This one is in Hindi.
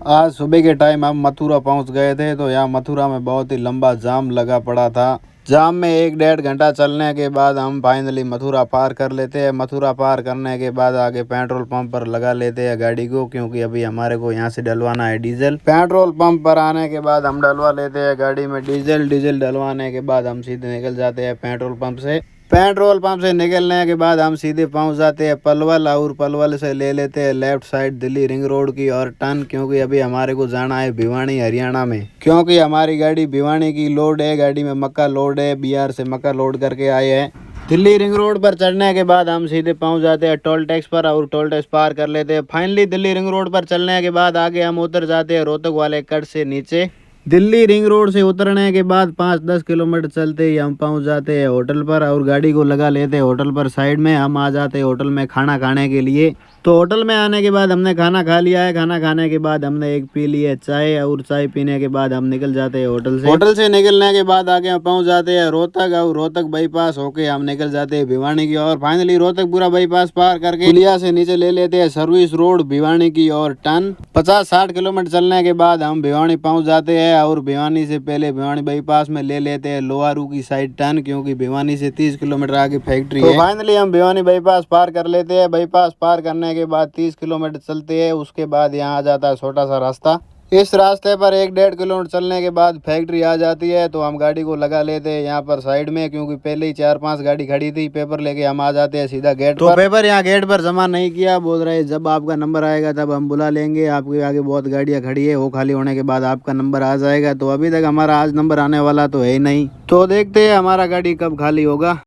आज सुबह के टाइम हम मथुरा पहुंच गए थे, तो यहाँ मथुरा में बहुत ही लंबा जाम लगा पड़ा था। जाम में 1-1.5 घंटा चलने के बाद हम फाइनली मथुरा पार कर लेते हैं। मथुरा पार करने के बाद आगे पेट्रोल पंप पर लगा लेते हैं गाड़ी को, क्योंकि अभी हमारे को यहाँ से डलवाना है डीजल। पेट्रोल पंप पर आने के बाद हम डलवा लेते हैं गाड़ी में डीजल। डीजल डलवाने के बाद हम सीधे निकल जाते हैं पेट्रोल पंप से। पेट्रोल पंप से निकलने के बाद हम सीधे पहुंच जाते हैं पलवल, और पलवल से ले लेते हैं left side Delhi ring road की और टर्न, क्योंकि अभी हमारे को जाना है भिवानी हरियाणा में, क्योंकि हमारी गाड़ी भिवानी की लोड है। गाड़ी में मक्का लोड है, बिहार से मक्का लोड करके आए हैं। दिल्ली रिंग रोड पर चढ़ने के बाद हम सीधे पहुंच जाते हैं टोल टैक्स पर, और टोल टैक्स पार कर लेते हैं। फाइनली दिल्ली रिंग रोड पर चलने के बाद आगे हम उतर जाते हैं रोहतक वाले कट से नीचे। दिल्ली रिंग रोड से उतरने के बाद 5-10 किलोमीटर चलते ही हम पहुंच जाते हैं होटल पर, और गाड़ी को लगा लेते हैं होटल पर साइड में। हम आ जाते हैं होटल में खाना खाने के लिए। तो होटल में आने के बाद हमने खाना खा लिया है। खाना खाने के बाद हमने एक पी ली है चाय, और चाय पीने के बाद हम निकल जाते हैं होटल से। होटल से निकलने के बाद आगे हम पहुंच जाते हैं रोहतक, और रोहतक बाईपास होके हम निकल जाते हैं भिवानी की ओर। फाइनली रोहतकपुरा बाईपास पार करके पुलिया से नीचे ले लेते हैं सर्विस रोड भिवानी की ओर टर्न। 50-60 किलोमीटर चलने के बाद हम भिवानी पहुंच जाते हैं, और भिवानी से पहले भिवानी बाईपास में ले लेते हैं लोहारू की साइड टर्न, क्योंकि भिवानी से 30 किलोमीटर आगे फैक्ट्री है। फाइनली हम भिवानी बाईपास पार कर लेते हैं। बाईपास पार करने के बाद 30 किलोमीटर चलते हैं। उसके बाद यहाँ आ जाता है छोटा सा रास्ता। इस रास्ते पर 1-1.5 किलोमीटर चलने के बाद फैक्ट्री आ जाती है, तो हम गाड़ी को लगा लेते हैं यहाँ पर साइड में, क्योंकि पहले ही 4-5 गाड़ी खड़ी थी। पेपर लेके हम आ जाते हैं सीधा गेट पर। पेपर यहाँ गेट पर जमा नहीं किया, बोल रहे जब आपका नंबर आएगा तब हम बुला लेंगे। आपके आगे बहुत गाड़ियाँ खड़ी है, वो खाली होने के बाद आपका नंबर आ जाएगा। तो अभी तक हमारा आज नंबर आने वाला तो है ही नहीं, तो देखते हैं हमारा गाड़ी कब खाली होगा।